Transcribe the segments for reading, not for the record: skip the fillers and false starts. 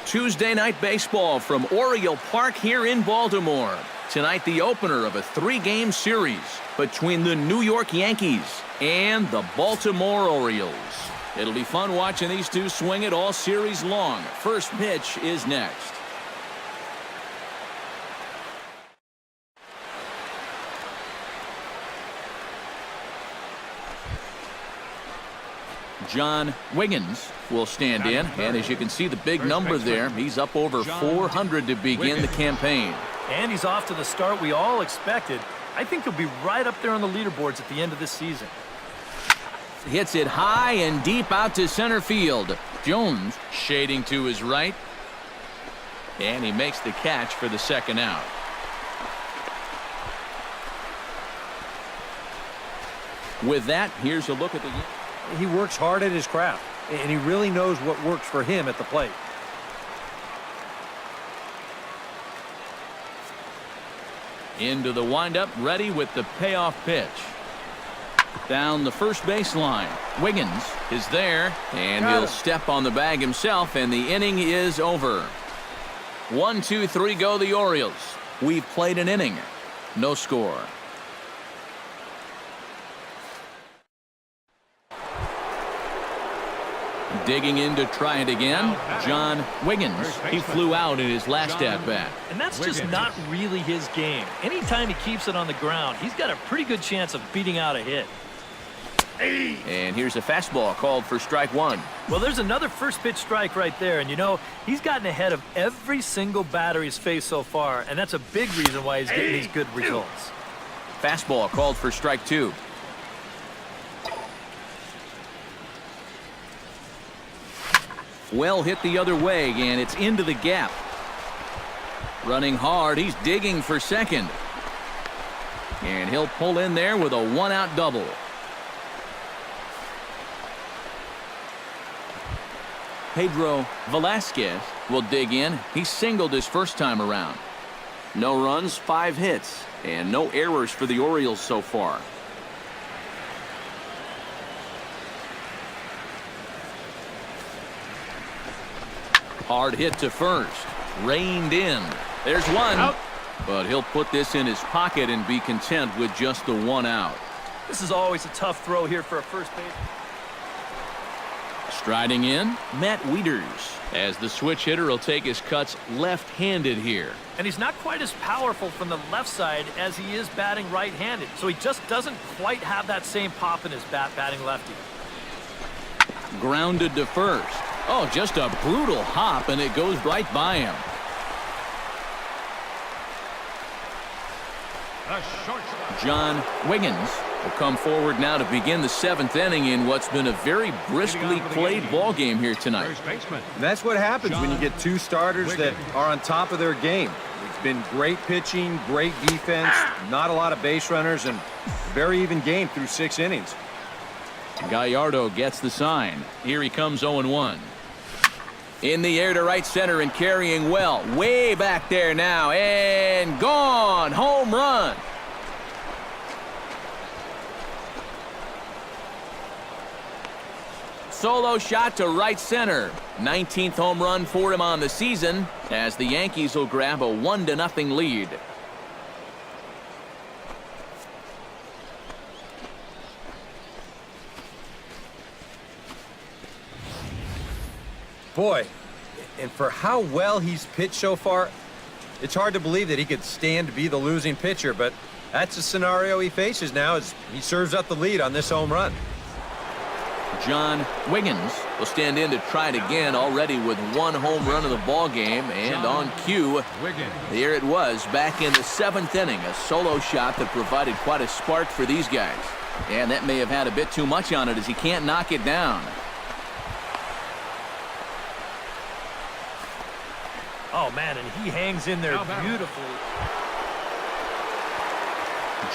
Tuesday night baseball from Oriole Park here in Baltimore. Tonight, the opener of a 3-game series between the New York Yankees and the Baltimore Orioles. It'll be fun watching these two swing it all series long. First pitch is next. John Wiggins will stand in, and as you can see the big number there, he's up over 400 to begin the campaign. And he's off to the start we all expected. I think he'll be right up there on the leaderboards at the end of this season. Hits it high and deep out to center field. Jones shading to his right, and he makes the catch for the second out. With that, here's a look at the... He works hard at his craft, and he really knows what works for him at the plate. Into the windup, ready with the payoff pitch. Down the first baseline. Wiggins is there, and he'll step on the bag himself, and the inning is over. 1, 2, 3 go the Orioles. We've played an inning. No score. Digging in to try it again, John Wiggins. He flew out in his last at-bat. And that's just not really his game. Anytime he keeps it on the ground, he's got a pretty good chance of beating out a hit. And here's a fastball called for strike one. Well, there's another first pitch strike right there. And, you know, he's gotten ahead of every single batter he's faced so far. And that's a big reason why he's getting these good results. Fastball called for strike two. Well hit the other way, and it's into the gap. Running hard, he's digging for second. And he'll pull in there with a one-out double. Pedro Velasquez will dig in. He singled his first time around. No runs, 5 hits, and no errors for the Orioles so far. Hard hit to first. Reined in. There's one. Out. But he'll put this in his pocket and be content with just the one out. This is always a tough throw here for a first base. Striding in, Matt Wieters, as the switch hitter will take his cuts left-handed here. And he's not quite as powerful from the left side as he is batting right-handed. So he just doesn't quite have that same pop in his bat batting lefty. Grounded to first. Oh, just a brutal hop, and it goes right by him. John Wiggins will come forward now to begin the 7th inning in what's been a very briskly played ball game here tonight. And that's what happens when you get two starters that are on top of their game. It's been great pitching, great defense, not a lot of base runners, and very even game through 6 innings. Gallardo gets the sign. Here he comes 0-1. In the air to right center and carrying well. Way back there now. And gone. Home run. Solo shot to right center. 19th home run for him on the season as the Yankees will grab a 1-0 lead. Boy, and for how well he's pitched so far, it's hard to believe that he could stand to be the losing pitcher, but that's the scenario he faces now as he serves up the lead on this home run. John Wiggins will stand in to try it again, already with 1 home run of the ball game, and on cue, there it was back in the 7th inning, a solo shot that provided quite a spark for these guys. And that may have had a bit too much on it as he can't knock it down. Oh, man, and he hangs in there beautifully.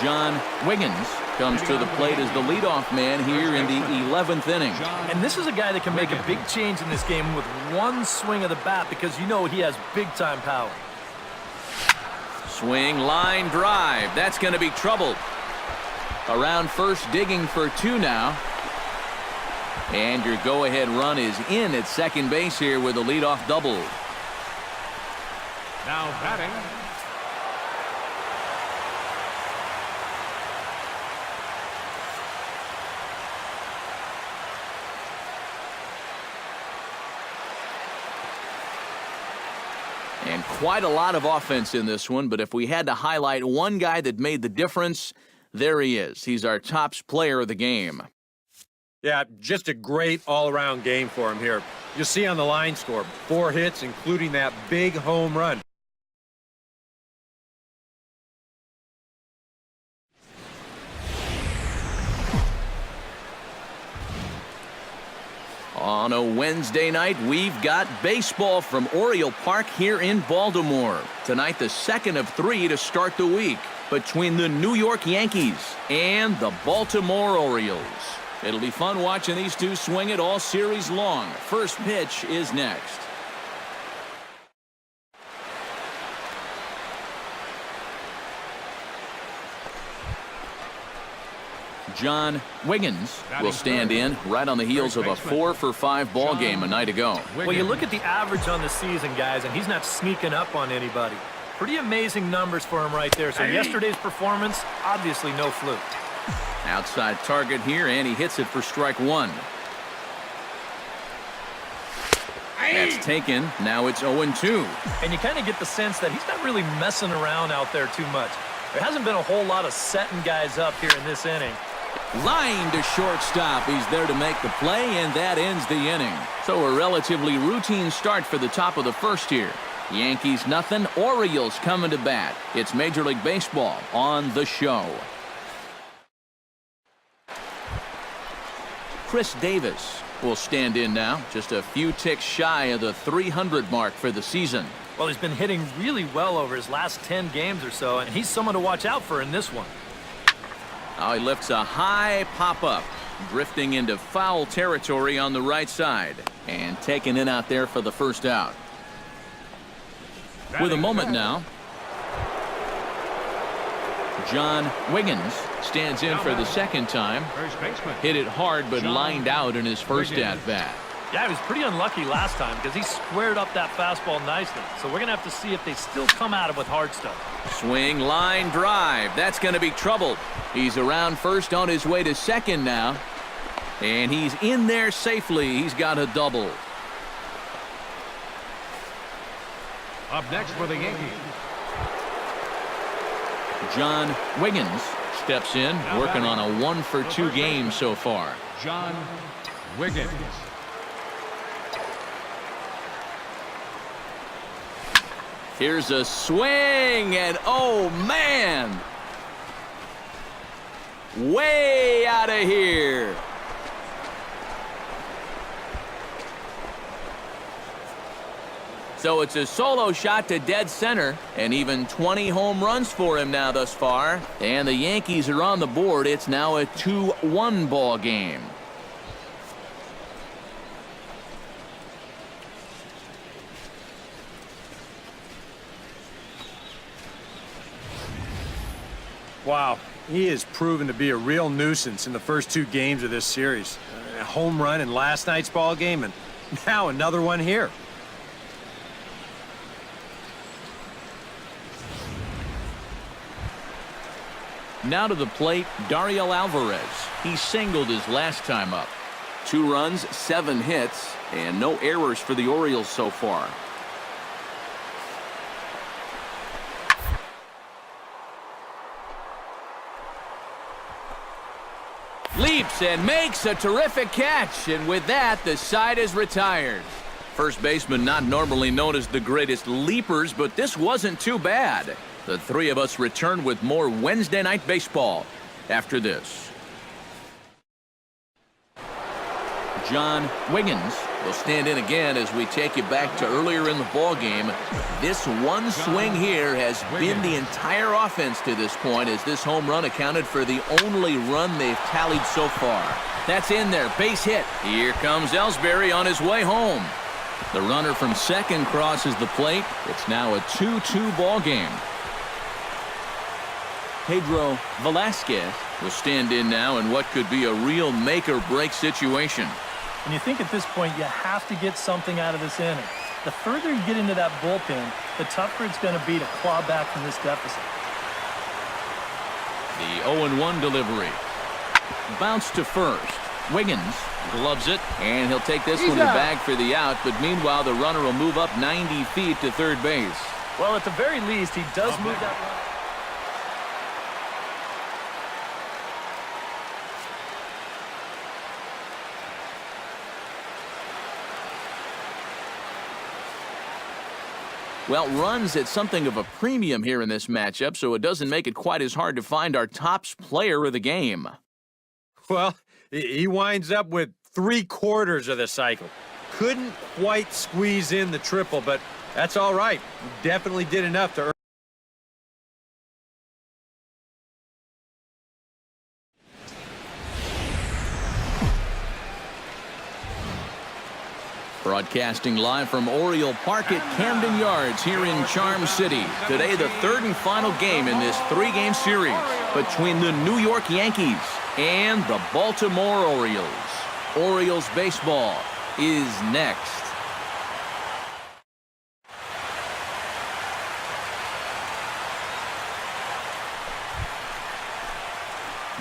John Wiggins comes to the plate as the leadoff man here in the 11th inning. And this is a guy that can make a big change in this game with one swing of the bat because you know he has big-time power. Swing, line drive. That's going to be trouble. Around first, digging for 2 now. And your go-ahead run is in at second base here with a leadoff double. Now batting. And quite a lot of offense in this one, but if we had to highlight one guy that made the difference, there he is. He's our top player of the game. Yeah, just a great all-around game for him here. You'll see on the line score, 4 hits, including that big home run. On a Wednesday night, we've got baseball from Oriole Park here in Baltimore. Tonight, the second of 3 to start the week between the New York Yankees and the Baltimore Orioles. It'll be fun watching these two swing it all series long. First pitch is next. John Wiggins will stand in right on the heels of a 4-for-5 ball game a night ago. Well, you look at the average on the season, guys, and he's not sneaking up on anybody. Pretty amazing numbers for him right there. So yesterday's performance, obviously no fluke. Outside target here, and he hits it for strike 1. That's taken. Now it's 0-2. And you kind of get the sense that he's not really messing around out there too much. There hasn't been a whole lot of setting guys up here in this inning. Line to shortstop. He's there to make the play, and that ends the inning. So a relatively routine start for the top of the first here. Yankees nothing, Orioles coming to bat. It's Major League Baseball on the show. Chris Davis will stand in now, just a few ticks shy of the 300 mark for the season. Well, he's been hitting really well over his last 10 games or so, and he's someone to watch out for in this one. Now he lifts a high pop-up, drifting into foul territory on the right side, and taken in out there for the first out. With a moment now, John Wiggins stands in for the second time. Hit it hard, but lined out in his first at-bat. Yeah, he was pretty unlucky last time because he squared up that fastball nicely. So we're going to have to see if they still come at him with hard stuff. Swing, line, drive. That's going to be trouble. He's around first on his way to second now. And he's in there safely. He's got a double. Up next for the Yankees. John Wiggins steps in, working on a 1-for-2 game so far. John Wiggins. Here's a swing, and oh man! Way out of here. So it's a solo shot to dead center, and even 20 home runs for him now thus far. And the Yankees are on the board. It's now a 2-1 ball game. Wow, he has proven to be a real nuisance in the first 2 games of this series. A home run in last night's ball game, and now another one here. Now to the plate, Dario Alvarez. He singled his last time up. 2 runs, 7 hits, and no errors for the Orioles so far. Leaps and makes a terrific catch, and with that, the side is retired. First baseman not normally known as the greatest leapers, but this wasn't too bad. The 3 of us return with more Wednesday Night Baseball after this. John Wiggins will stand in again as we take you back to earlier in the ball game. This one swing here has been the entire offense to this point, as this home run accounted for the only run they've tallied so far. That's in there, base hit. Here comes Ellsbury on his way home. The runner from second crosses the plate. It's now a 2-2 ball game. Pedro Velasquez will stand in now in what could be a real make-or-break situation. And you think at this point you have to get something out of this inning. The further you get into that bullpen, the tougher it's going to be to claw back from this deficit. The 0-1 delivery. Bounce to first. Wiggins gloves it, and he'll take this one to the bag for the out, but meanwhile the runner will move up 90 feet to third base. Well, at the very least, he does move that runner. Well, runs at something of a premium here in this matchup, so it doesn't make it quite as hard to find our top player of the game. Well, he winds up with 3/4 of the cycle. Couldn't quite squeeze in the triple, but that's all right. He definitely did enough to earn. Broadcasting live from Oriole Park at Camden Yards here in Charm City. Today, the third and final game in this 3-game series between the New York Yankees and the Baltimore Orioles. Orioles baseball is next.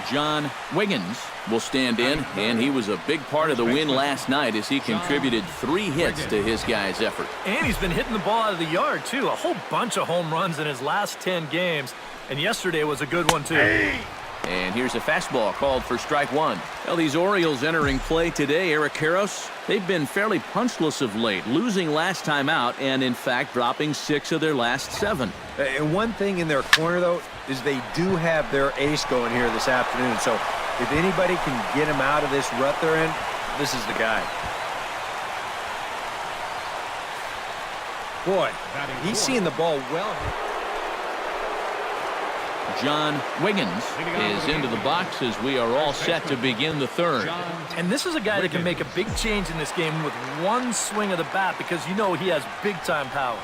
John Wiggins will stand in, and he was a big part of the win last night as he contributed 3 hits to his guys' effort. And he's been hitting the ball out of the yard, too. A whole bunch of home runs in his last 10 games, and yesterday was a good one, too. And here's a fastball called for strike one. Well, these Orioles entering play today, Eric Karros, they've been fairly punchless of late, losing last time out and, in fact, dropping 6 of their last 7. And one thing in their corner, though, is they do have their ace going here this afternoon. So if anybody can get him out of this rut they're in, this is the guy. Boy, he's seeing the ball well. John Wiggins is into the box as we are all set to begin the third. And this is a guy that can make a big change in this game with one swing of the bat because you know he has big-time power.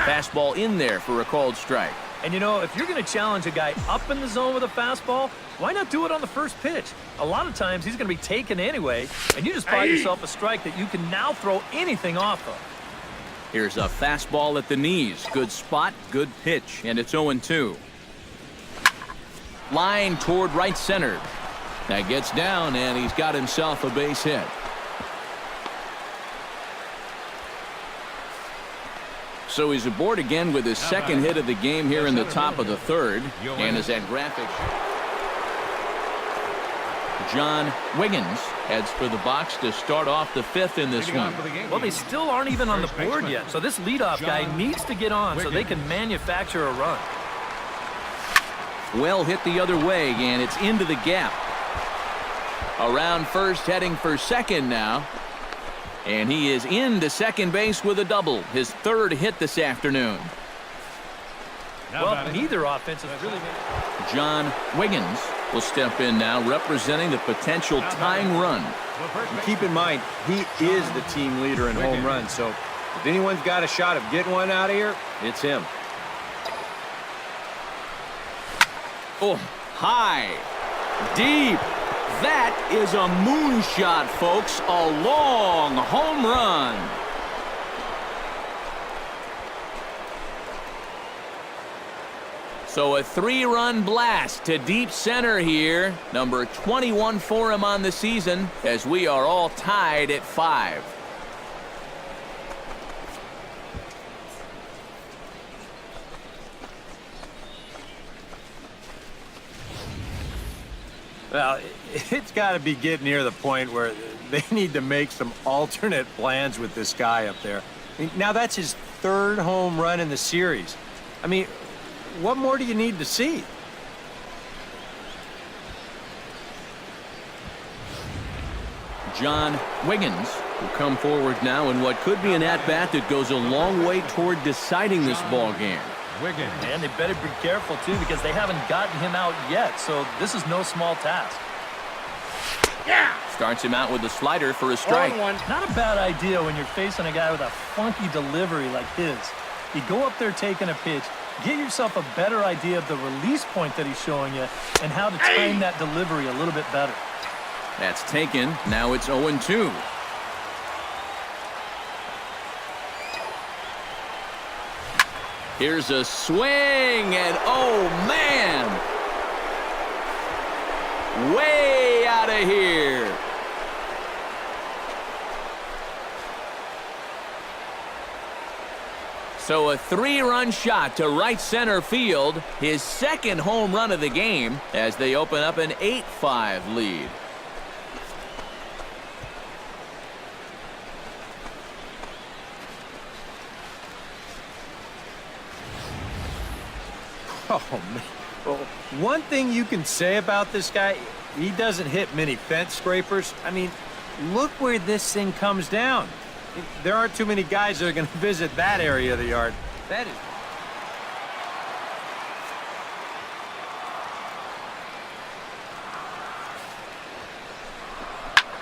Fastball in there for a called strike. And you know, if you're going to challenge a guy up in the zone with a fastball, why not do it on the first pitch? A lot of times he's going to be taken anyway, and you just buy yourself a strike that you can now throw anything off of. Here's a fastball at the knees. Good spot, good pitch, and it's 0-2. Line toward right center. That gets down, and he's got himself a base hit. So he's aboard again with his second hit of the game here in the top of the third. And as that graphic, John Wiggins heads for the box to start off the 5th in this one. Well, they still aren't even on the board yet, so this leadoff guy needs to get on so they can manufacture a run. Well hit the other way, and it's into the gap. Around first, heading for second now. And he is into second base with a double, his 3rd hit this afternoon. Well, neither offense is really... John Wiggins will step in now, representing the potential tying run. And keep in mind, he is the team leader in home runs, so if anyone's got a shot of getting one out of here, it's him. Oh, high, deep. That is a moonshot, folks. A long home run. So a 3-run blast to deep center here. Number 21 for him on the season, as we are all tied at 5. Well, it's got to be getting near the point where they need to make some alternate plans with this guy up there. Now, that's his 3rd home run in the series. I mean, what more do you need to see? John Wiggins will come forward now in what could be an at-bat that goes a long way toward deciding this ball game. Wiggins. And they better be careful, too, because they haven't gotten him out yet, so this is no small task. Starts him out with a slider for a strike. Not a bad idea when you're facing a guy with a funky delivery like his. You go up there taking a pitch, get yourself a better idea of the release point that he's showing you and how to time that delivery a little bit better. That's taken. Now it's 0-2. Here's a swing, and oh, man! Way out of here. So a 3-run shot to right center field, his second home run of the game as they open up an 8-5 lead. Oh, man. Well, one thing you can say about this guy, he doesn't hit many fence scrapers. I mean, look where this thing comes down. There aren't too many guys that are going to visit that area of the yard. That is...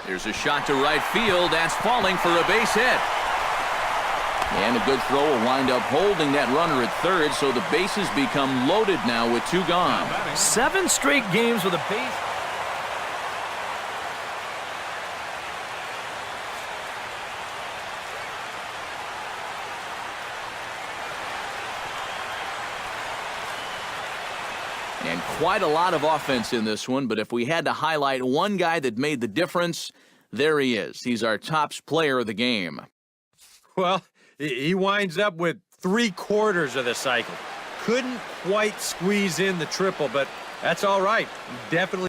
Here's a shot to right field. That's falling for a base hit. And a good throw will wind up holding that runner at third, so the bases become loaded now with 2 gone. 7 straight games with a base. And quite a lot of offense in this one, but if we had to highlight one guy that made the difference, there he is. He's our tops player of the game. Well, he winds up with 3/4 of the cycle. Couldn't quite squeeze in the triple, but that's all right. Definitely.